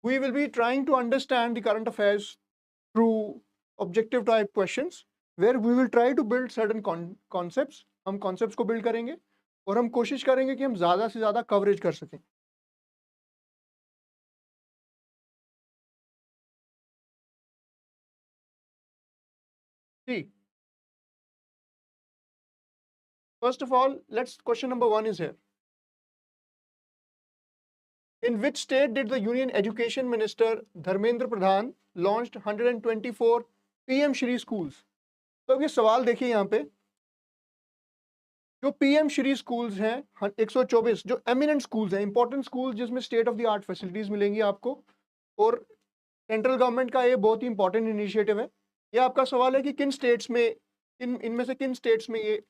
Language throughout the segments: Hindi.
We will be trying to understand the current affairs through objective type questions where we will try to build certain concepts. हम concepts को build करेंगे और हम कोशिश करेंगे कि हम ज़्यादा से ज़्यादा coverage कर सकें. See, first of all, question number 1 is here. In which state did the Union Education Minister Dharmendra Pradhan launched 124 PM Shri schools? तो अब ये सवाल देखिए यहाँ पे, जो PM श्री स्कूल्स हैं 124 जो एमिनेंट स्कूल्स हैं, इंपॉर्टेंट स्कूल जिसमें state of the art facilities मिलेंगी आपको, और सेंट्रल गवर्नमेंट का ये बहुत ही इंपॉर्टेंट इनिशिएटिव है. ये आपका सवाल है कि किन स्टेट्स में, इनमें से किन स्टेट्स में ये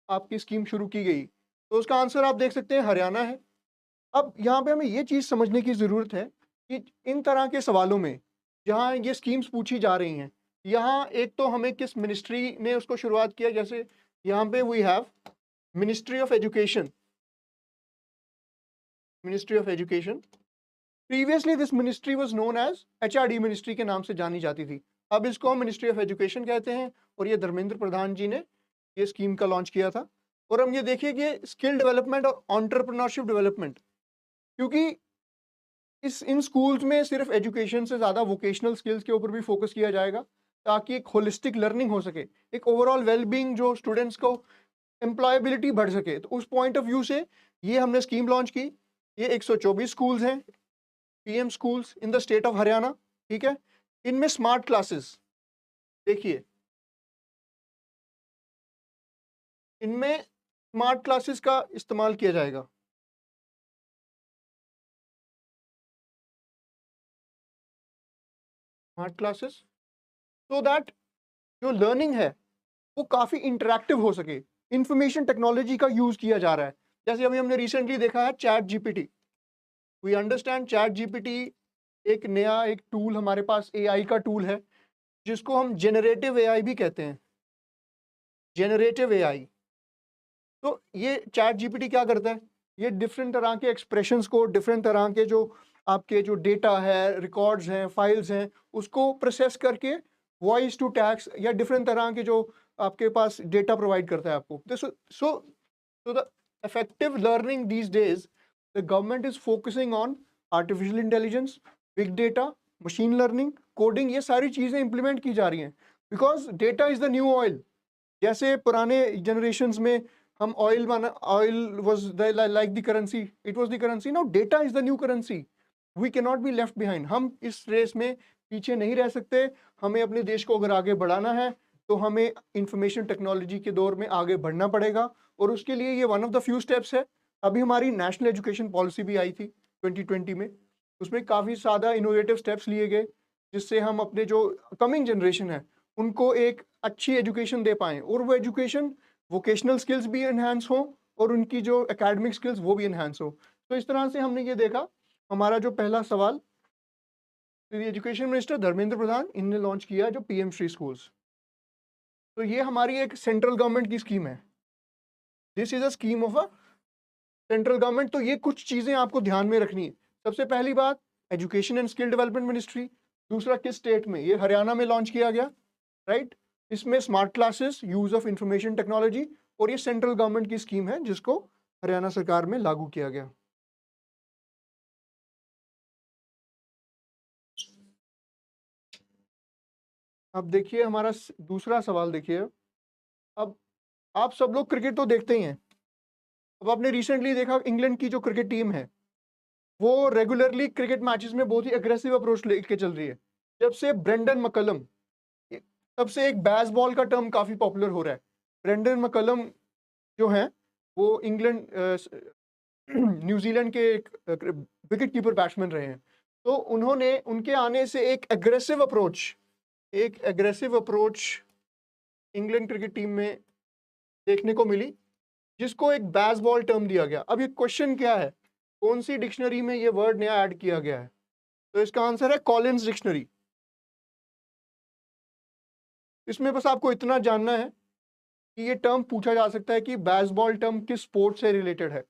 आपकी स्कीम शुरू की गई, तो उसका आंसर आप देख सकते हैं हरियाणा है. अब यहाँ पे हमें ये चीज़ समझने की ज़रूरत है कि इन तरह के सवालों में जहाँ ये स्कीम्स पूछी जा रही हैं, यहाँ एक तो हमें किस मिनिस्ट्री ने उसको शुरुआत किया, जैसे यहाँ पे we have ministry of education. Ministry of education, previously this ministry was known as HRD ministry के नाम से जानी जाती थी. अब इसको हम मिनिस्ट्री ऑफ एजुकेशन कहते हैं और ये धर्मेंद्र प्रधान जी ने ये स्कीम का लॉन्च किया था. और हम ये देखिए कि स्किल डेवलपमेंट और एंटरप्रेन्योरशिप डेवलपमेंट, क्योंकि इन स्कूल्स में सिर्फ एजुकेशन से ज़्यादा वोकेशनल स्किल्स के ऊपर भी फोकस किया जाएगा ताकि एक होलिस्टिक लर्निंग हो सके, एक ओवरऑल वेलबींग जो स्टूडेंट्स को एम्प्लॉयबिलिटी बढ़ सके. तो उस पॉइंट ऑफ व्यू से ये हमने स्कीम लॉन्च की. ये 124 स्कूल्स हैं, PM schools in the state of Haryana. ठीक है, इनमें स्मार्ट क्लासेस देखिए, इनमें स्मार्ट क्लासेस का इस्तेमाल किया जाएगा. स्मार्ट क्लासेस सो दैट जो लर्निंग है वो काफ़ी इंटरेक्टिव हो सके. इंफॉर्मेशन टेक्नोलॉजी का यूज़ किया जा रहा है, जैसे अभी हमने रिसेंटली देखा है chat GPT. We understand chat GPT एक नया एक टूल हमारे पास AI का टूल है जिसको हम जेनरेटिव AI भी कहते हैं. Generative AI. तो ये चैट GPT क्या करता है, ये डिफरेंट तरह के एक्सप्रेशंस को, डिफरेंट तरह के जो आपके जो डेटा है, रिकॉर्ड्स हैं, फाइल्स हैं, उसको प्रोसेस करके वॉइस टू टैक्स या डिफरेंट तरह के जो आपके पास डेटा प्रोवाइड करता है आपको. So the effective learning these days, the government is focusing on artificial intelligence, big data, machine learning, coding. ये सारी चीज़ें implement की जा रही हैं because data is the new oil. जैसे पुराने generations में हम oil was like the currency, it was the currency. Now data is the new currency. We cannot be left behind. हम इस रेस में पीछे नहीं रह सकते. हमें अपने देश को अगर आगे बढ़ाना है तो हमें इंफॉर्मेशन टेक्नोलॉजी के दौर में आगे बढ़ना पड़ेगा, और उसके लिए ये one of the few steps है. अभी हमारी नेशनल एजुकेशन पॉलिसी भी आई थी 2020 में, उसमें काफ़ी ज़्यादा इनोवेटिव स्टेप्स लिए गए जिससे हम अपने जो कमिंग जनरेशन है उनको एक अच्छी एजुकेशन दे पाएँ, और वो एजुकेशन वोकेशनल स्किल्स भी इन्हांस हो और उनकी जो एकेडमिक स्किल्स वो भी इन्हांस हो. तो इस तरह से हमने ये देखा. हमारा जो पहला सवाल, एजुकेशन मिनिस्टर धर्मेंद्र प्रधान इनने लॉन्च किया जो PM श्री स्कूल्स. तो ये हमारी एक सेंट्रल गवर्नमेंट की स्कीम है. This is a scheme of a central government. तो ये कुछ चीज़ें आपको ध्यान में रखनी है. सबसे पहली बात, education and skill development ministry. दूसरा, किस स्टेट में, ये हरियाणा में लॉन्च किया गया, राइट. इसमें smart classes, use of information technology, और ये सेंट्रल गवर्नमेंट की स्कीम है जिसको हरियाणा सरकार में लागू किया गया. अब देखिए हमारा दूसरा सवाल देखिए. अब आप सब लोग क्रिकेट तो देखते ही हैं. अब आपने रिसेंटली देखा इंग्लैंड की जो क्रिकेट टीम है वो रेगुलरली क्रिकेट मैचेस में बहुत ही एग्रेसिव अप्रोच लेके चल रही है. जब से ब्रेंडन मैकलम, तब से एक बेसबॉल का टर्म काफ़ी पॉपुलर हो रहा है. ब्रेंडन मैकलम जो हैं वो इंग्लैंड न्यूजीलैंड के एक विकेट कीपर बैट्समैन रहे हैं. तो उन्होंने, उनके आने से एक aggressive approach England cricket team में देखने को मिली जिसको एक बेसबॉल टर्म दिया गया. अब ये क्वेश्चन क्या है, कौन सी डिक्शनरी में ये वर्ड नया ऐड किया गया है, तो इसका आंसर है कॉलिंस डिक्शनरी. इसमें बस आपको इतना जानना है कि ये टर्म पूछा जा सकता है कि बेसबॉल टर्म किस स्पोर्ट से रिलेटेड है.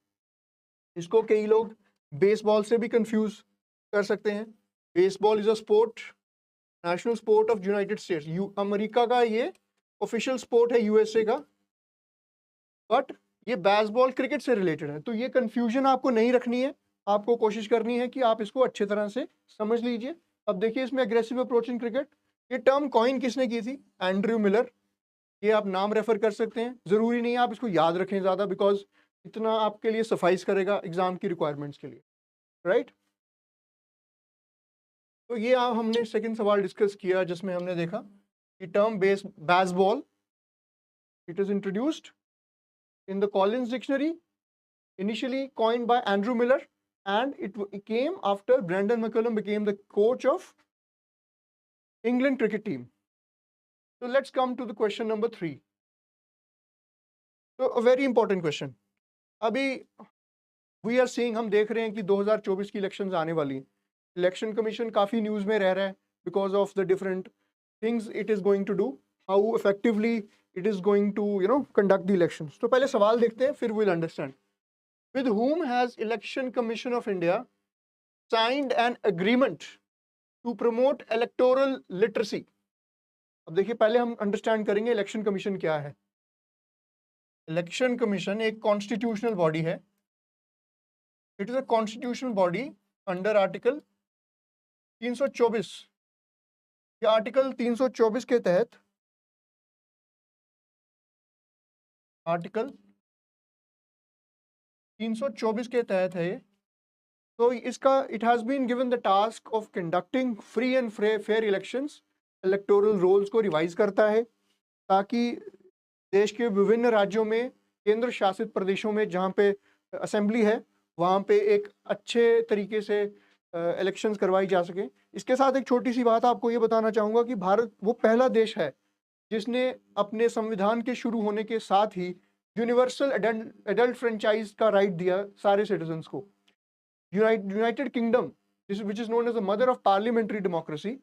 इसको कई लोग बेसबॉल से भी कंफ्यूज कर सकते हैं. Baseball is a sport, national sport of United states, America का ये ऑफिशियल स्पोर्ट है यूएसए का, बट ये बेसबॉल क्रिकेट से रिलेटेड है। तो ये कंफ्यूजन आपको नहीं रखनी है, आपको कोशिश करनी है कि आप इसको अच्छे तरह से समझ लीजिए। अब देखिए इसमें एग्रेसिव अप्रोच इन क्रिकेट, ये टर्म कॉइन किसने की थी? Andrew Miller. ये आप नाम रेफर कर सकते हैं, जरूरी नहीं है आप इसको याद रखें ज़्यादा, बिकॉज इतना आपके लिए सफाइस करेगा एग्जाम की रिक्वायरमेंट्स के लिए, राइट। तो ये हमने सेकंड सवाल डिस्कस किया जिसमें हमने देखा कि term baseball, it is introduced in the Collins Dictionary, initially coined by Andrew Miller, and it came after Brendan McCullum became the coach of England cricket team. So let's come to the question number 3. So a very important question. अभी we are seeing, हम देख रहे हैं कि 2024 की इलेक्शंस आने वाली हैं। इलेक्शन कमीशन काफ़ी न्यूज़ में रह रहा है because of the different things it is going to do, how effectively it is going to conduct the elections. तो पहले सवाल देखते हैं, फिर will understand. With whom has Election Commission of India signed an agreement to promote electoral literacy? अब देखिए पहले हम अंडरस्टैंड करेंगे इलेक्शन कमीशन क्या है। इलेक्शन कमीशन एक कॉन्स्टिट्यूशनल बॉडी है। It is a constitutional body under article 324। ये आर्टिकल 324 के तहत, आर्टिकल 324 के तहत है ये। तो इसका it has been given the task of conducting free and fair elections. Electoral rolls को रिवाइज करता है ताकि देश के विभिन्न राज्यों में, केंद्र शासित प्रदेशों में जहाँ पे असेंबली है वहाँ पे एक अच्छे तरीके से इलेक्शंस करवाई जा सके। इसके साथ एक छोटी सी बात आपको ये बताना चाहूँगा कि भारत वो पहला देश है जिसने अपने संविधान के शुरू होने के साथ ही यूनिवर्सल एडल्ट फ्रेंचाइज का राइट दिया सारे सिटीजन्स को। United Kingdom, which is known as the mother of parliamentary democracy,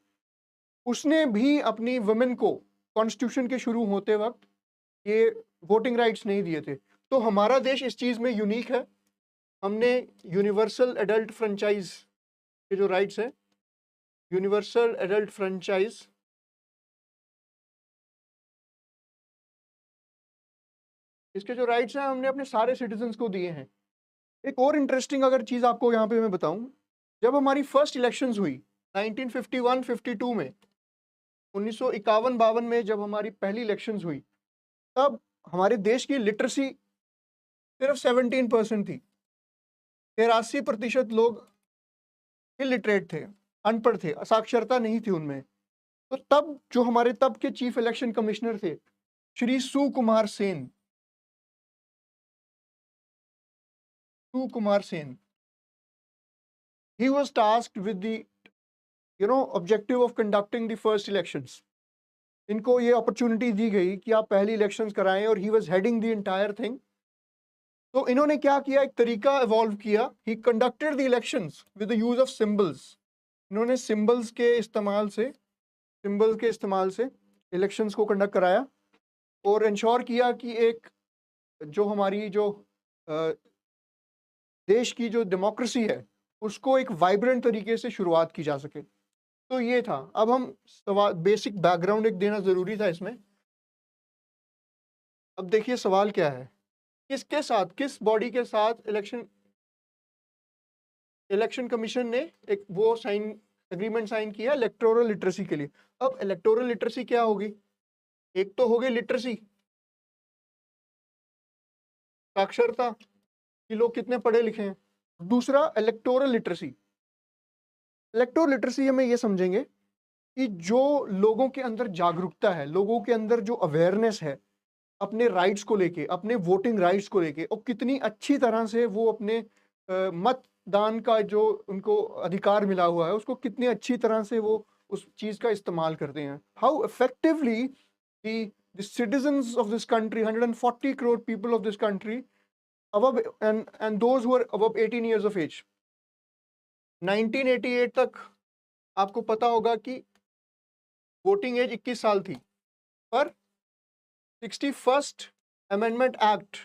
उसने भी अपनी वुमेन को कॉन्स्टिट्यूशन के शुरू होते वक्त ये वोटिंग राइट्स नहीं दिए थे। तो हमारा देश इस चीज़ में यूनिक है, हमने यूनिवर्सल एडल्ट फ्रेंचाइज के जो राइट्स है, यूनिवर्सल एडल्ट फ्रेंचाइज, इसके जो राइट्स हैं हमने अपने सारे सिटीजन्स को दिए हैं। एक और इंटरेस्टिंग अगर चीज़ आपको यहाँ पे मैं बताऊँ, जब हमारी फर्स्ट इलेक्शंस हुई 1951-52 में, 1951-52 में जब हमारी पहली इलेक्शंस हुई, तब हमारे देश की लिटरेसी सिर्फ 17% थी। 83% लोग इलिटरेट थे, अनपढ़ थे, साक्षरता नहीं थी उनमें। तो तब जो हमारे तब के चीफ इलेक्शन कमिश्नर थे Shri Sukumar Sen, he was tasked with the objective of conducting the first elections. इनको ये अपॉर्चुनिटी दी गई कि आप पहली इलेक्शंस कराएं और he was heading the entire thing. तो इन्होंने क्या किया, एक तरीका इवॉल्व किया। he conducted the elections with the use of symbols. इन्होंने सिंबल्स के इस्तेमाल से इलेक्शंस को कंडक्ट कराया और इंश्योर किया कि एक जो हमारी जो देश की जो डेमोक्रेसी है उसको एक वाइब्रेंट तरीके से शुरुआत की जा सके। तो ये था। अब हम सवाल, बेसिक बैकग्राउंड एक देना जरूरी था इसमें। अब देखिए सवाल क्या है, किसके साथ, किस बॉडी के साथ इलेक्शन कमीशन ने एक वो एग्रीमेंट साइन किया इलेक्टोरल लिटरेसी के लिए। अब इलेक्टोरल लिटरेसी क्या होगी? एक तो होगी लिटरेसी, साक्षरता कि लोग कितने पढ़े लिखे हैं। दूसरा इलेक्टोरल लिटरेसी। इलेक्टोरल लिटरेसी हमें ये समझेंगे कि जो लोगों के अंदर जागरूकता है, लोगों के अंदर जो अवेयरनेस है अपने राइट्स को लेके, अपने वोटिंग राइट्स को लेके, और कितनी अच्छी तरह से वो अपने मतदान का जो उनको अधिकार मिला हुआ है उसको कितनी अच्छी तरह से वो उस चीज़ का इस्तेमाल करते हैं। How effectively the citizens of this country, 140 crore people of this country, above and those who are above 18 years of age, 1988 तक आपको पता होगा कि वोटिंग एज 21 साल थी, पर 61st अमेंडमेंट एक्ट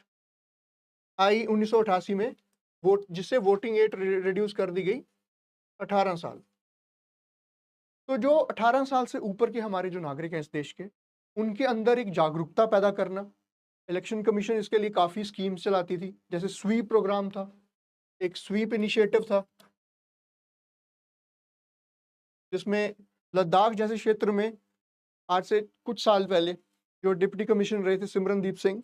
आई 1988 में, जिससे वोटिंग एज रिड्यूस कर दी गई 18 साल। तो जो 18 साल से ऊपर के हमारे जो नागरिक हैं इस देश के, उनके अंदर एक जागरूकता पैदा करना, इलेक्शन कमीशन इसके लिए काफ़ी स्कीम्स चलाती थी, जैसे स्वीप प्रोग्राम था, एक स्वीप इनिशिएटिव था, जिसमें लद्दाख जैसे क्षेत्र में आज से कुछ साल पहले जो डिप्टी कमिश्नर रहे थे सिमरनदीप सिंह,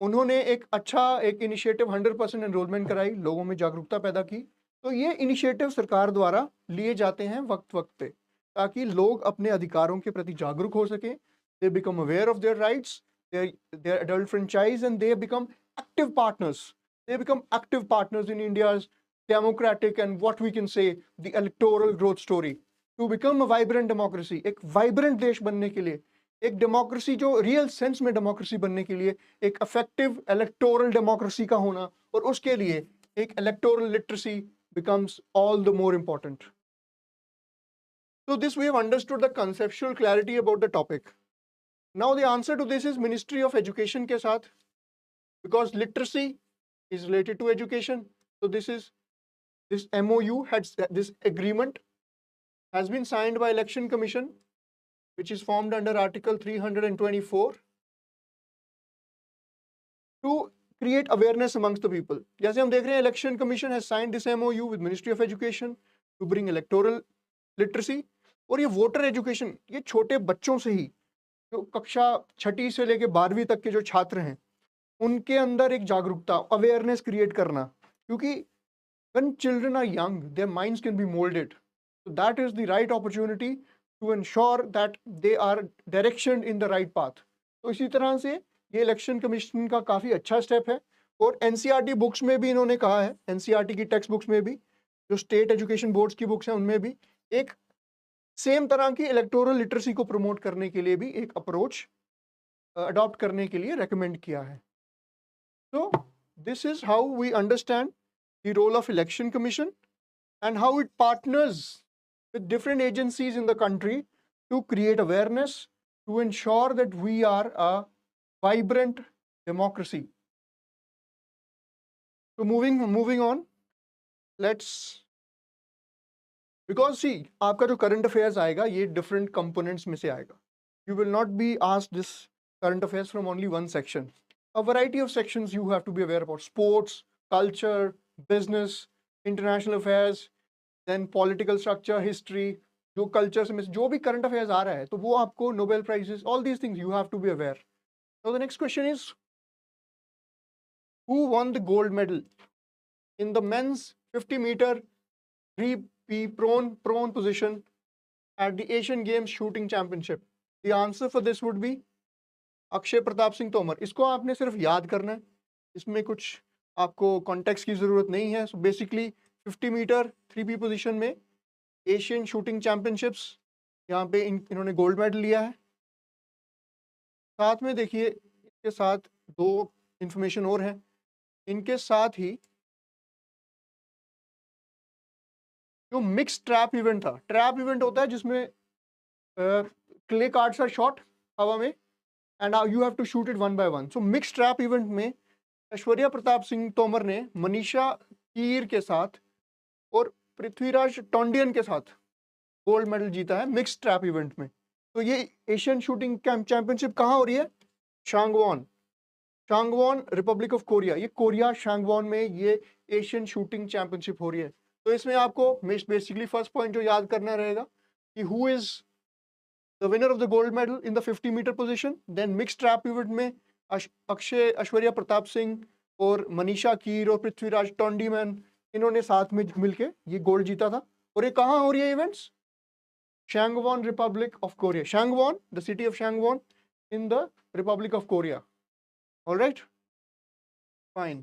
उन्होंने एक इनिशिएटिव 100% एनरोलमेंट कराई, लोगों में जागरूकता पैदा की। तो ये इनिशिएटिव सरकार द्वारा लिए जाते हैं वक्त-वक्त पे, ताकि लोग अपने अधिकारों के प्रति जागरूक हो सकें, they become aware of their rights, their adult franchise and they become active partners. They become active partners in India's democratic and what we can say the electoral growth story to become a vibrant democracy. एक वाइब्रेंट देश बनने के लिए, एक डेमोक्रेसी जो रियल सेंस में डेमोक्रेसी बनने के लिए एक इफेक्टिव इलेक्टोरल डेमोक्रेसी का होना, और उसके लिए एक electoral literacy becomes all the more important. So this we have understood the conceptual clarity about the topic. Now the answer to this is Ministry of Education के साथ, because literacy is related to education. So this MOU this agreement has been signed by Election Commission, which is formed under Article 324 to create awareness amongst the people. जैसे हम देख रहे हैं, Election Commission has signed this MOU with Ministry of Education to bring electoral literacy. और ये वोटर एजुकेशन, ये छोटे बच्चों से ही, जो कक्षा 6ठी से लेके 12वीं तक के जो छात्र हैं, उनके अंदर एक जागरूकता, अवेयरनेस क्रिएट करना, क्योंकि when children are young, their minds can be molded. So that is the right opportunity to ensure that they are directioned in the right path. तो इसी तरह से ये इलेक्शन कमीशन का काफ़ी अच्छा स्टेप है। और एनसीईआरटी बुक्स में भी इन्होंने कहा है, एनसीईआरटी की टेक्स्ट बुक्स में भी, जो स्टेट एजुकेशन बोर्ड्स की बुक्स हैं उनमें भी एक सेम तरह की इलेक्टोरल लिटरेसी को प्रमोट करने के लिए भी एक अप्रोच अडॉप्ट करने के लिए रेकमेंड किया है। So this is how we understand the role of election commission and how it partners with different agencies in the country to create awareness, to ensure that we are a vibrant democracy. So moving on, let's, because see, आपका जो current affairs आएगा ये different components में से आएगा. You will not be asked this current affairs from only one section. A variety of sections you have to be aware about: sports, culture, business, international affairs, then political structure, history. जो culture से जो भी current affairs आ रहा है, तो वो आपको Nobel prizes, all these things you have to be aware. Now the next question is, who won the gold medal in the men's 50-meter 3P prone position at the Asian Games Shooting Championship? The answer for this would be Akshay Pratap Singh Tomar. इसको आपने सिर्फ याद करना है, इसमें कुछ आपको कॉन्टेक्स्ट की ज़रूरत नहीं है। So basically 50 meter 3P position में एशियन शूटिंग चैंपियनशिप्स, यहाँ पे इन्होंने गोल्ड मेडल लिया है। साथ में देखिए, इसके साथ दो इंफॉर्मेशन और हैं। इनके साथ ही जो मिक्स ट्रैप इवेंट था, ट्रैप इवेंट होता है जिसमें क्ले कार्ड्स आर शॉट हवा में and you have to shoot it 1 by 1। So mix trap event में ऐश्वर्या प्रताप सिंह तोमर ने मनीषा कीर के साथ और पृथ्वीराज टोंडियन के साथ गोल्ड मेडल जीता है मिक्स ट्रैप इवेंट में। तो ये एशियन शूटिंग चैंपियनशिप कहाँ हो रही है? शांगवॉन रिपब्लिक ऑफ कोरिया, ये कोरिया शांगवॉन में ये एशियन शूटिंग चैंपियनशिप हो रही है। तो इसमें आपको बेसिकली फर्स्ट पॉइंट जो याद करना रहेगा कि who is the winner of the gold medal in the 50 meter position. Then mix trap event में ऐश्वर्या प्रताप सिंह और मनीषा कीर और पृथ्वीराज टोंडीमैन, इन्होंने साथ में मिलके ये गोल्ड जीता था। और ये कहाँ हो रही है events? Gangwon Republic of Korea, Gangwon, the city of Gangwon in the Republic of Korea. All right, fine.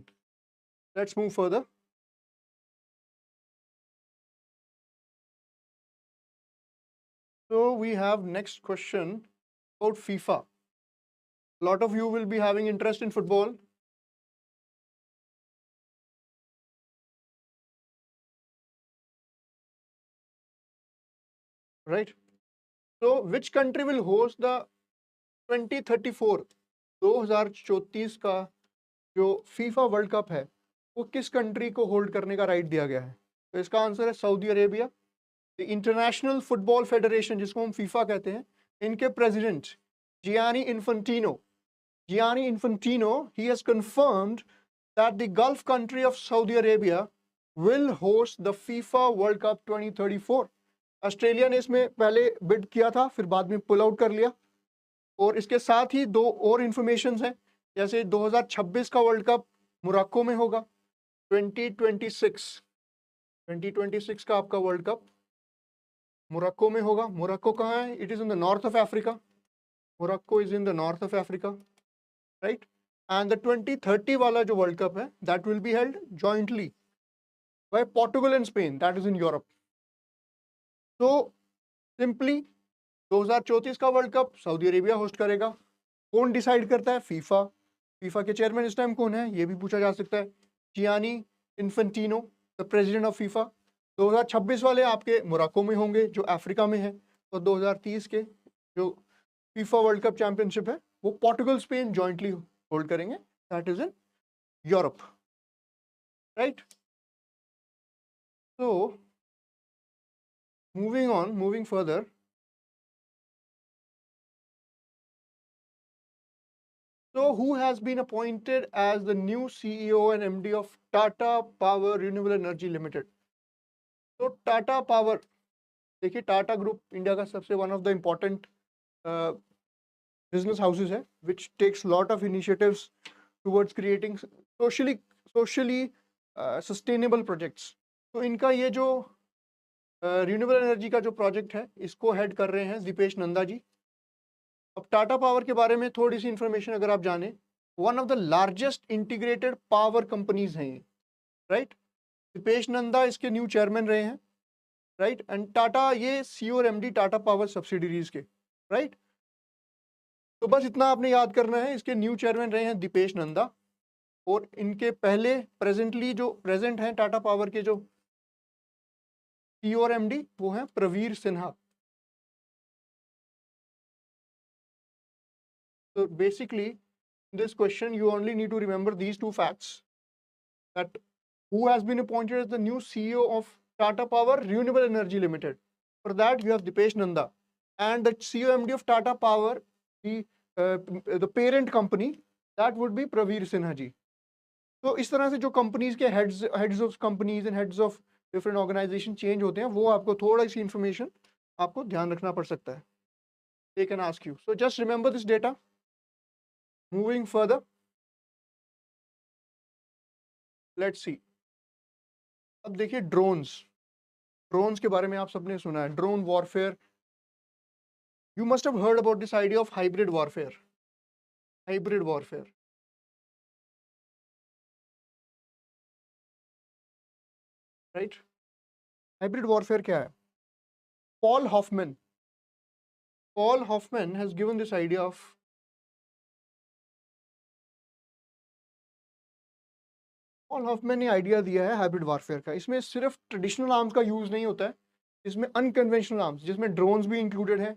Let's move further. So we have next question about FIFA. A lot of you will be having interest in football. Right? So which country will host the 2034 2034 का जो फीफा वर्ल्ड कप है, वो किस कंट्री को होल्ड करने का राइट दिया गया है? तो इसका आंसर है Saudi Arabia. International football federation, जिसको हम फीफा कहते हैं, इनके president Gianni Infantino, he has confirmed that the Gulf country of Saudi Arabia will host the FIFA World Cup 2034. Australia ने इसमें पहले बिड किया था, फिर बाद में पुल आउट कर लिया। और इसके साथ ही दो और इंफॉर्मेशन हैं, जैसे 2026 का वर्ल्ड कप मोरक्को में होगा, 2026 का आपका वर्ल्ड कप मोरक्को में होगा। मोरक्को कहाँ है? It is in the north of Africa. Morocco is in the north of Africa, right. And the 2030 वाला जो वर्ल्ड कप है, that will be held jointly by Portugal and Spain, that is in Europe. तो सिंपली 2034 का world cup Saudi Arabia host करेगा। कौन डिसाइड करता है? फीफा। फीफा के चेयरमैन इस टाइम कौन है, ये भी पूछा जा सकता है। Gianni Infantino, the president of FIFA. 2026 वाले आपके मोरक्को में होंगे, जो अफ्रीका में है। तो 2030 के जो फीफा वर्ल्ड कप चैंपियनशिप है, वो पोर्टुगल स्पेन जॉइंटली होल्ड करेंगे, that is in Europe, right. So moving further, so who has been appointed as the new CEO and MD of Tata Power Renewable Energy Limited? तो टाटा पावर, देखिए टाटा ग्रुप इंडिया का सबसे one of the important business houses है, which takes lot of initiatives towards creating socially sustainable projects. तो इनका ये जो रिन्यूएबल एनर्जी का जो प्रोजेक्ट है, इसको हेड कर रहे हैं दीपेश नंदा जी। अब टाटा पावर के बारे में थोड़ी सी इंफॉर्मेशन अगर आप जाने, one of the largest integrated power companies हैं ये, राइट। दीपेश नंदा इसके न्यू चेयरमैन रहे हैं, राइट। एंड टाटा, ये सीईओ और एमडी टाटा पावर सब्सिडीज के, राइट। तो बस इतना आपने याद करना है, इसके न्यू चेयरमैन रहे हैं दीपेश नंदा, और इनके पहले प्रेजेंटली जो प्रेजेंट हैं टाटा पावर के जो सीईओ और एमडी, वो हैं Pravir Sinha. So basically, in this question, you only need to remember these two facts: that who has been appointed as the new CEO of Tata Power Renewable Energy Limited. For that, you have Dipesh Nanda, and the CEO MD of Tata Power, the parent company, that would be Praveer Sinha ji. तो इस तरह से जो कंपनीज के heads of companies and heads of different organisation change होते हैं, वो आपको थोड़ा सी इंफॉर्मेशन आपको ध्यान रखना पड़ सकता है। They can ask you. So just remember this data. Moving further, let's see. अब देखिए ड्रोन्स के बारे में आप सबने सुना है, drone warfare. You must have heard about this idea of hybrid warfare. Right. Hybrid warfare क्या है? Paul Hoffman has given this idea of Paul Hoffman ने आइडिया दिया है हाइब्रिड वॉरफेयर का। इसमें सिर्फ ट्रेडिशनल आर्म्स का यूज नहीं होता है, इसमें अनकन्वेंशनल आर्म्स, जिसमें ड्रोन्स भी इंक्लूडेड है,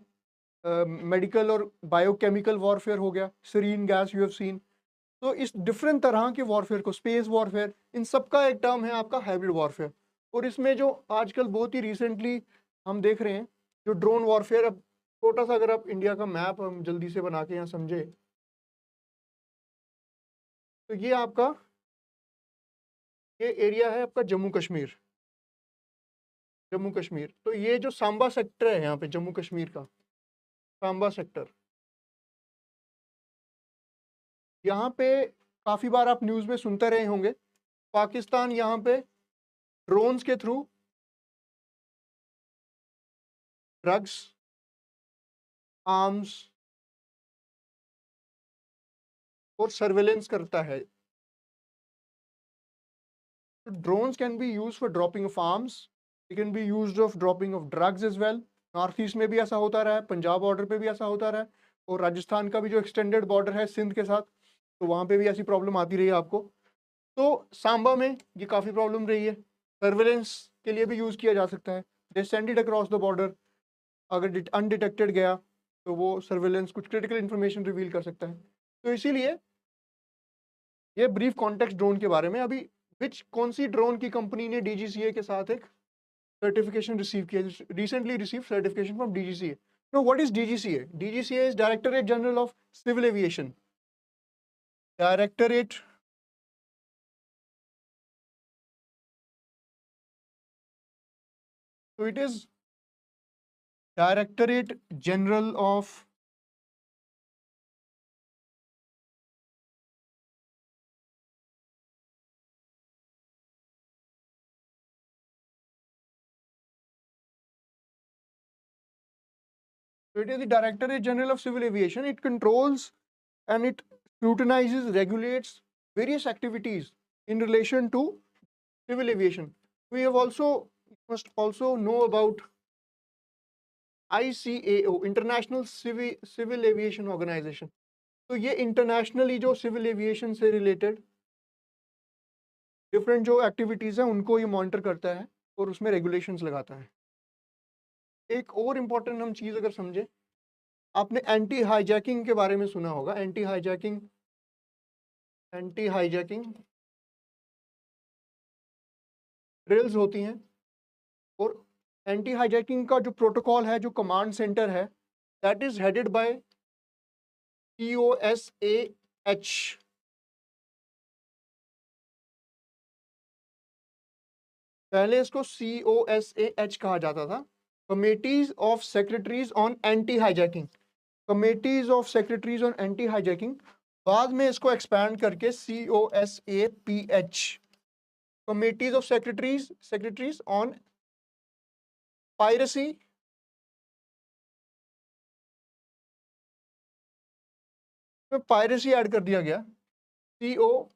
मेडिकल और बायोकेमिकल वॉरफेयर हो गया, sarin gas you have seen. तो इस डिफरेंट तरह के वॉरफेयर को, स्पेस वॉरफेयर, इन सब का एक टर्म है आपका हाइब्रिड वॉरफेयर। और इसमें जो आजकल बहुत ही रिसेंटली हम देख रहे हैं, जो ड्रोन वॉरफेयर, अब छोटा सा अगर आप इंडिया का मैप हम जल्दी से बना के यहाँ समझे, तो ये आपका ये एरिया है आपका जम्मू कश्मीर। तो ये जो सांबा सेक्टर है यहाँ पे, जम्मू कश्मीर का सांबा सेक्टर, यहाँ पे काफ़ी बार आप न्यूज़ में सुनते रहे होंगे, पाकिस्तान यहाँ पे ड्रोन्स के थ्रू ड्रग्स, आर्म्स और सर्वेलेंस करता है। Drones can be used for dropping of arms, it can be used of dropping of drugs as well. North east में भी ऐसा होता रहा है, पंजाब बॉर्डर पे भी ऐसा होता रहा है, और राजस्थान का भी जो एक्सटेंडेड बॉर्डर है सिंध के साथ, तो वहाँ पे भी ऐसी प्रॉब्लम आती रही है आपको। तो सांबा में ये काफ़ी प्रॉब्लम रही है। सर्वेलेंस के लिए भी यूज़ किया जा सकता है, they send it across the border. अगर अनडिटेक्टेड गया तो वो सर्वेलेंस कुछ क्रिटिकल इन्फॉर्मेशन रिवील कर सकता है। तो इसीलिए ये ब्रीफ कॉन्टेक्स्ट ड्रोन के बारे में। अभी कौन सी ड्रोन की कंपनी ने DGCA के साथ एक सर्टिफिकेशन रिसीव किया, recently receive certification from DGCA. No, what is DGCA? DGCA is directorate general of civil aviation. Directorate so it is Directorate General of So it is the Directorate General of Civil Aviation. It controls and it scrutinizes, regulates various activities in relation to civil aviation. We have also must also know about ICAO, International Civil Aviation Organization. तो ये इंटरनेशनली जो सिविल एविएशन से रिलेटेड डिफरेंट जो एक्टिविटीज़ हैं उनको ये मॉनिटर करता है और उसमें रेगुलेशंस लगाता है. एक और इम्पॉर्टेंट हम चीज़ अगर समझे, आपने एंटी हाईजैकिंग के बारे में सुना होगा. एंटी हाईजैकिंग ड्रिल्स होती हैं और एंटी हाईजैकिंग का जो प्रोटोकॉल है, जो कमांड सेंटर है, that is headed by COSAH. पहले इसको COSAH कहा जाता था, committees of secretaries on anti hijacking. Committees of secretaries on anti hijacking. बाद में इसको एक्सपैंड करके COSAPH, committees of secretaries on piracy में पायरेसी ऐड कर दिया गया, COPAH,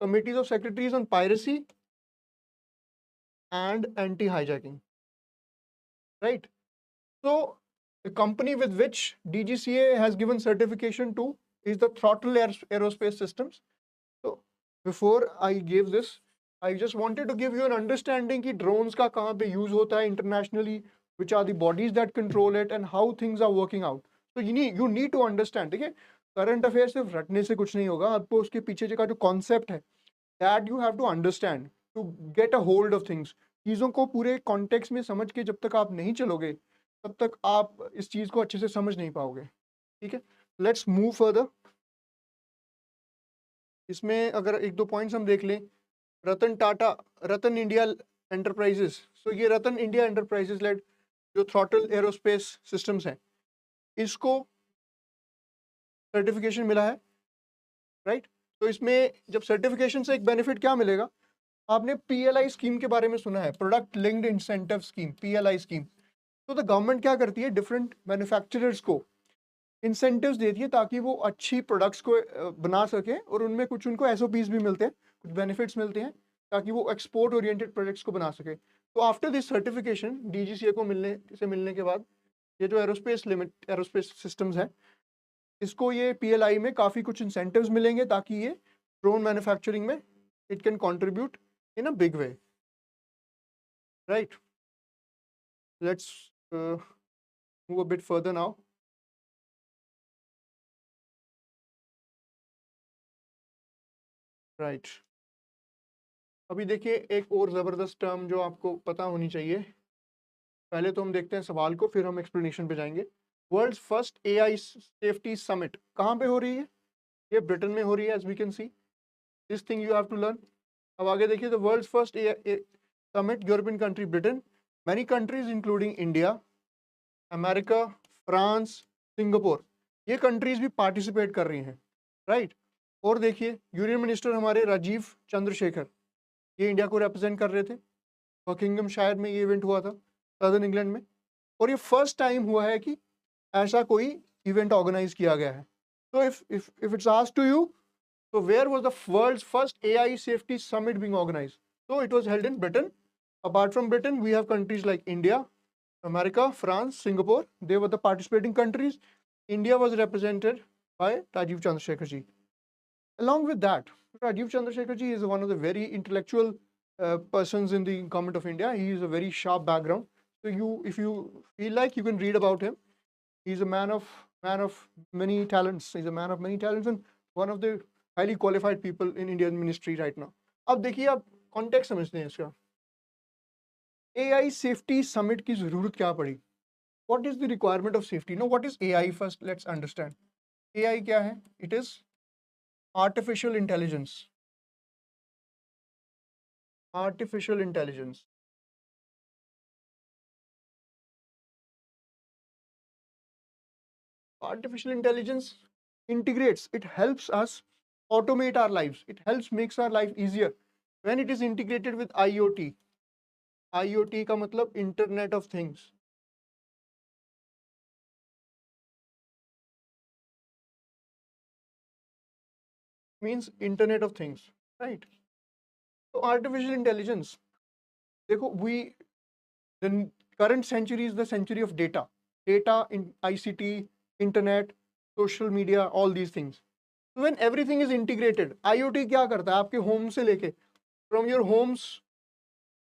committees of secretaries on piracy and anti-hijacking, right? So the company with which DGCA has given certification to is the Throttle Aerospace Systems. So before I give this, I just wanted to give you an understanding कि drones का कहाँ पे use होता है internationally, which are the bodies that control it and how things are working out. So you need to understand. देखिए, current affairs सिर्फ रटने से कुछ नहीं होगा, आपको उसके पीछे का जो concept है, that you have to understand to get a hold of things. चीज़ों को पूरे कॉन्टेक्स्ट में समझ के जब तक आप नहीं चलोगे, तब तक आप इस चीज़ को अच्छे से समझ नहीं पाओगे. ठीक है, लेट्स मूव फर्दर. इसमें अगर एक दो पॉइंट्स हम देख लें, रतन इंडिया एंटरप्राइजेस. सो ये रतन इंडिया एंटरप्राइजेस लेड जो थ्रॉटल एरोस्पेस सिस्टम्स हैं, इसको सर्टिफिकेशन मिला है, राइट? तो इसमें जब सर्टिफिकेशन से एक बेनिफिट क्या मिलेगा, आपने PLI स्कीम के बारे में सुना है, product linked incentive scheme, PLI scheme. तो द गवर्नमेंट क्या करती है, डिफरेंट मैन्युफैक्चरर्स को इंसेंटिव्स देती है ताकि वो अच्छी प्रोडक्ट्स को बना सके और उनमें कुछ उनको SOPs भी मिलते हैं, कुछ बेनिफिट्स मिलते हैं ताकि वो एक्सपोर्ट ओरिएंटेड प्रोडक्ट्स को बना सके. तो आफ्टर दिस सर्टिफिकेशन DGCA को मिलने के बाद ये जो एरोस्पेस सिस्टम्स है, इसको ये PLI में काफ़ी कुछ इंसेंटिव्स मिलेंगे ताकि ये ड्रोन मैन्युफैक्चरिंग में it can contribute in a big way, right? Let's move a bit further now. Right. अभी देखिए एक और ज़बरदस्त टर्म जो आपको पता होनी चाहिए. पहले तो हम देखते हैं सवाल को, फिर हम एक्सप्लेनेशन पे जाएंगे. World's first AI safety summit कहाँ पे हो रही है? ये ब्रिटेन में हो रही है, as we can see. This thing you have to learn. अब आगे देखिए, the world's first AI summit, European country Britain, many countries including India, America, France, Singapore, ये कंट्रीज भी पार्टिसिपेट कर रही हैं, राइट? और देखिए यूनियन मिनिस्टर हमारे राजीव चंद्रशेखर, ये इंडिया को रिप्रेजेंट कर रहे थे. बकिंघमशायर में ये इवेंट हुआ था, सदर्न इंग्लैंड में, और ये फर्स्ट टाइम हुआ है कि ऐसा कोई इवेंट ऑर्गेनाइज किया गया है. तो if it's asked to you, so where was the world's first AI safety summit being organized? So it was held in Britain. Apart from Britain, we have countries like India, America, France, Singapore. They were the participating countries. India was represented by Rajiv Chandrasekhar ji. Along with that, Rajiv Chandrasekhar ji is one of the very intellectual persons in the government of India. He is a very sharp background. So if you feel like, you can read about him. He's a man of many talents. He's a man of many talents and one of the highly qualified people in Indian ministry right now. अब देखिए, आप कॉन्टेक्स्ट समझते हैं इसका। एआई सेफ्टी समिट की जरूरत क्या पड़ी? What is the requirement of safety? No, what is AI? First let's understand AI क्या है। It is artificial intelligence. Artificial intelligence, artificial intelligence integrates, it helps us automate our lives, it helps makes our life easier when it is integrated with IoT. IoT का मतलब internet of things. Means internet of things, right? तो आर्टिफिशियल इंटेलिजेंस, देखो, we the current century is the century of data. Data in ICT, internet, social media, all these things. When everything is integrated, IoT क्या करता है? आपके होम से लेके, from your homes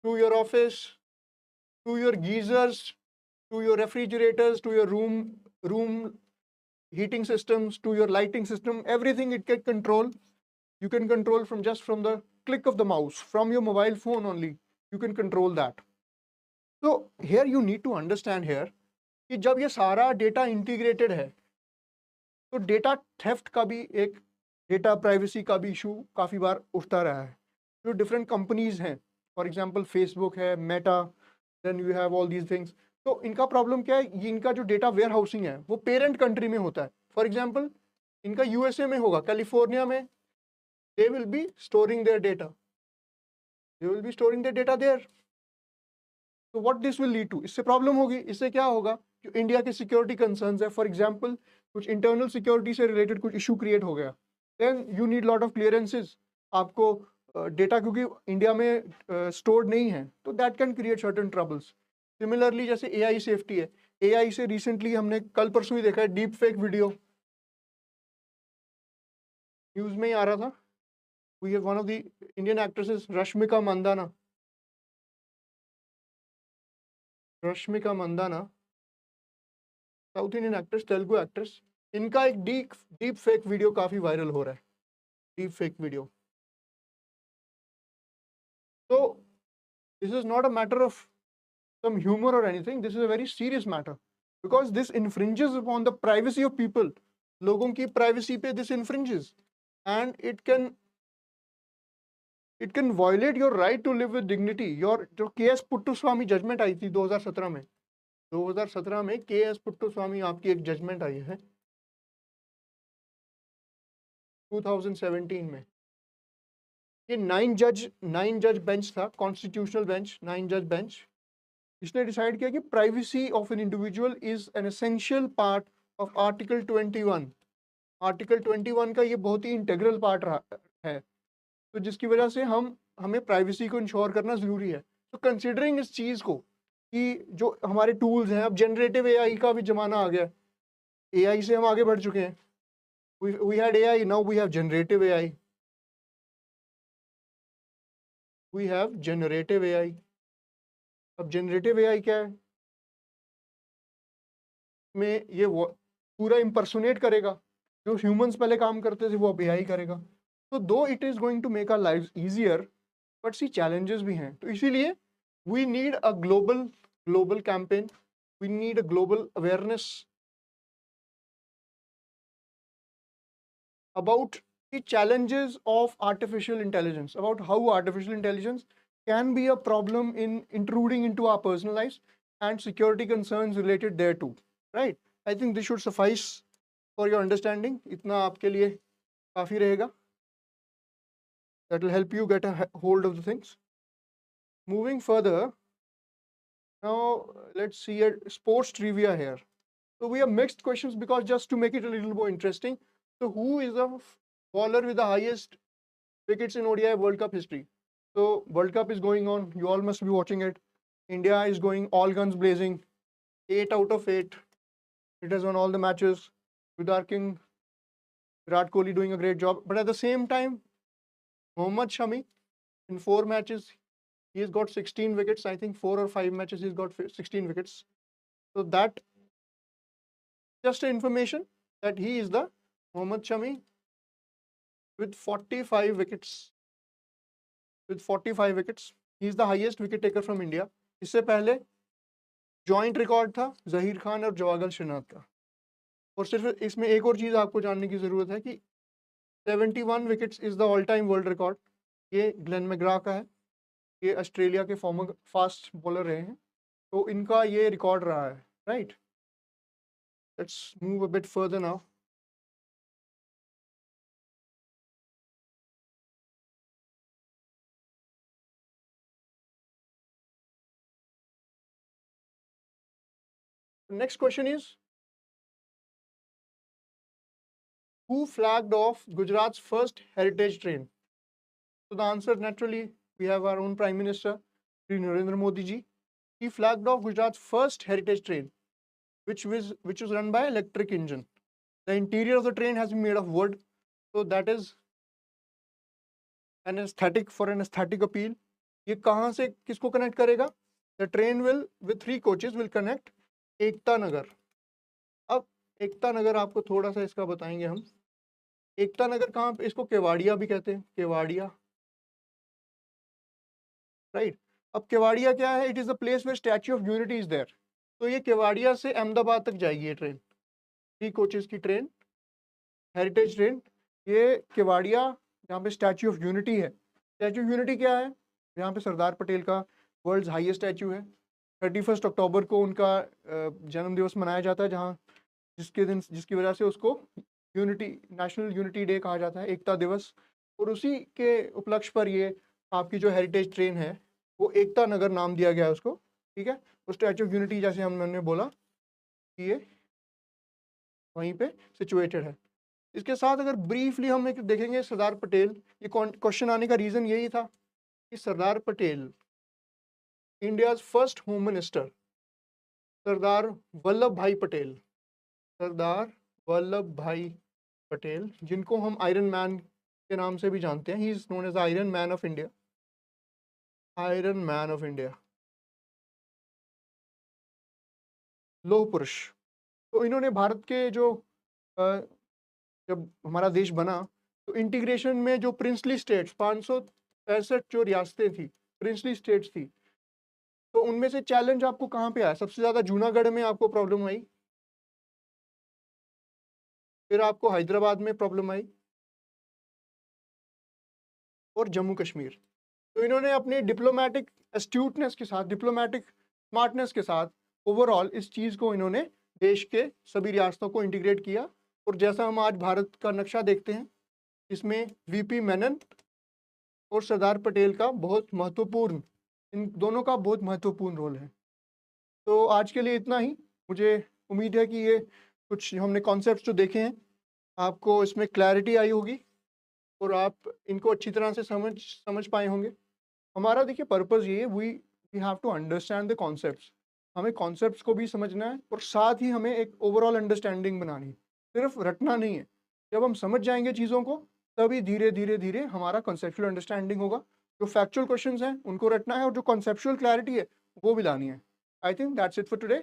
to your office, to your geysers, to your refrigerators, to your room heating systems, to your lighting system, everything it can control. You can control from just from the click of the mouse, from your mobile phone only. You can control that. So here you need to understand here कि जब ये सारा डेटा इंटीग्रेटेड है तो डेटा थेफ्ट का भी एक, डेटा प्राइवेसी का भी इशू काफ़ी बार उठता रहा है। जो डिफरेंट कंपनीज हैं, फॉर एग्जांपल फेसबुक है, Meta, then you have all these things. तो इनका प्रॉब्लम क्या है? ये इनका जो डेटा वेयर हाउसिंग है वो पेरेंट कंट्री में होता है। फॉर एग्जांपल इनका USA में होगा, कैलिफोर्निया में, they will be storing their data, they will be storing their data there. तो what this will lead to, इससे प्रॉब्लम होगी। इससे क्या होगा? जो इंडिया के सिक्योरिटी कंसर्न्स है, फॉर एग्जांपल कुछ इंटरनल सिक्योरिटी से रिलेटेड कुछ इशू क्रिएट हो गया, then you need lot of clearances. आपको डेटा क्योंकि इंडिया में स्टोर्ड नहीं है, तो that can create certain troubles. Similarly जैसे AI सेफ्टी है, AI से रिसेंटली हमने कल परसों ही देखा है डीप फेक वीडियो, न्यूज में ही आ रहा था। We have one of the Indian actresses, Rashmika Mandanna, south Indian actress, Telugu actress, इनका एक डीप फेक वीडियो काफी वायरल हो रहा है। डीप फेक वीडियो, तो this is not a matter of some humor or anything, this is a very serious matter because this infringes upon the privacy of people. लोगों की privacy पे this infringes and it can violate your right to live with dignity. Your जो KS पुट्टुस्वामी जजमेंट आई थी 2017 में KS पुट्टुस्वामी आपकी एक जजमेंट आई है 2017 में। ये 9 जज बेंच था, कॉन्स्टिट्यूशनल बेंच, 9 जज बेंच। इसने डिसाइड किया कि privacy of an individual is an essential part of article 21। Article 21 का ये बहुत ही इंटेग्रल पार्ट रहा है, तो जिसकी वजह से हमें प्राइवेसी को इंश्योर करना ज़रूरी है। तो कंसिडरिंग इस चीज़ को कि जो हमारे टूल्स हैं, अब जनरेटिव AI का भी ज़माना आ गया, AI से हम आगे बढ़ चुके हैं। We had AI, now we have generative AI, we have generative AI। अब जनरेटिव AI क्या है? में ये वो पूरा इम्पर्सोनेट करेगा, जो ह्यूमंस पहले काम करते थे वो अब AI करेगा। तो दो it is going to make our lives easier, but see challenges भी हैं। तो इसीलिए we need a global campaign, we need a global awareness about the challenges of artificial intelligence, about how artificial intelligence can be a problem in intruding into our personal lives and security concerns related thereto, right? I think this should suffice for your understanding. इतना आपके लिए काफ़ी रहेगा. That will help you get a hold of the things. Moving further, now let's see a sports trivia here. So we have mixed questions because just to make it a little more interesting. So who is the bowler with the highest wickets in ODI World Cup history? So World Cup is going on. You all must be watching it. India is going all guns blazing. 8 out of 8. It has won all the matches with our king Virat Kohli doing a great job. But at the same time, Mohammad Shami in 4 matches, he has got 16 wickets. I think 4 or 5 matches he's got 16 wickets. So that just information that he is the Mohammad Shami with 45 wickets. with 45 wickets. He is the highest wicket taker from India. इससे पहले जॉइंट रिकॉर्ड था जहीर खान और जवागल श्रीनाथ का। और सिर्फ इसमें एक और चीज़ आपको जानने की ज़रूरत है कि 71 wickets is the all time world record. ये ग्लेन मैग्रा का है, ये ऑस्ट्रेलिया के फॉर्मर फास्ट बॉलर रहे हैं, तो इनका ये रिकॉर्ड रहा है, right. Let's move a bit further now. Next question is, who flagged off Gujarat's first heritage train? So the answer, naturally, we have our own Prime Minister, Shri Narendra Modi ji. He flagged off Gujarat's first heritage train, which was run by electric engine. The interior of the train has been made of wood, so that is an aesthetic, for an aesthetic appeal. ये कहाँ से किसको कनेक्ट करेगा? The train will with 3 coaches will connect Ekta Nagar. अब एकता नगर आपको थोड़ा सा इसका बताएंगे हम। एकता नगर कहाँ पे, इसको केवाड़िया भी कहते हैं, केवाड़िया, राइट। अब केवाड़िया क्या है? It is the place where statue of unity is there. तो ये केवाड़िया से अहमदाबाद तक जाएगी ये ट्रेन, 3 कोचेस की ट्रेन, हेरिटेज ट्रेन। ये केवाड़िया जहाँ पे स्टैच्यू ऑफ यूनिटी है। स्टैच्यू ऑफ यूनिटी क्या है? यहाँ पे सरदार पटेल का वर्ल्ड्स हाईएस्ट स्टैच्यू है। 31 अक्टूबर को उनका जन्म दिवस मनाया जाता है, जहाँ जिसकी वजह से उसको यूनिटी, नेशनल यूनिटी डे कहा जाता है, एकता दिवस। और उसी के उपलक्ष्य पर ये आपकी जो हेरिटेज ट्रेन है वो एकता नगर नाम दिया गया है उसको, ठीक है। और स्टैच्यू ऑफ यूनिटी जैसे हमने बोला कि ये वहीं पे सिचुएटेड है। इसके साथ अगर ब्रीफली हम एक देखेंगे सरदार पटेल, ये क्वेश्चन आने का रीज़न यही था कि Sardar Patel, India's first home minister Sardar Vallabhbhai Patel, सरदार वल्लभ भाई पटेल, जिनको हम आयरन मैन के नाम से भी जानते हैं, he is known as iron man of India, iron man of India, लौह पुरुष। तो इन्होंने भारत के जो जब हमारा देश बना तो इंटीग्रेशन में जो प्रिंसली स्टेट्स, 565 जो रियासतें थी, प्रिंसली स्टेट्स थी, तो उनमें से चैलेंज आपको कहाँ पे आया? सबसे ज़्यादा जूनागढ़ में आपको प्रॉब्लम आई, फिर आपको हैदराबाद में प्रॉब्लम आई, और जम्मू कश्मीर। तो इन्होंने अपने डिप्लोमेटिक एस्ट्यूटनेस के साथ, डिप्लोमेटिक स्मार्टनेस के साथ ओवरऑल इस चीज़ को इन्होंने देश के सभी रियासतों को इंटीग्रेट किया। और जैसा हम आज भारत का नक्शा देखते हैं, इसमें वीपी मेनन और सरदार पटेल का बहुत महत्वपूर्ण, इन दोनों का बहुत महत्वपूर्ण रोल है। तो आज के लिए इतना ही। मुझे उम्मीद है कि ये कुछ हमने कॉन्सेप्ट्स जो देखे हैं आपको इसमें क्लैरिटी आई होगी और आप इनको अच्छी तरह से समझ पाए होंगे। हमारा देखिए पर्पस ये है, we have to understand the concepts. हमें कॉन्सेप्ट्स को भी समझना है और साथ ही हमें एक ओवरऑल अंडरस्टैंडिंग बनानी है, सिर्फ रटना नहीं है। जब हम समझ जाएंगे चीज़ों को तभी धीरे धीरे धीरे हमारा कॉन्सेप्चुअल अंडरस्टैंडिंग होगा। जो फैक्चुअल क्वेश्चंस हैं उनको रटना है और जो कॉन्सेप्चुअल क्लैरिटी है वो भी लानी है। I think that's it for today.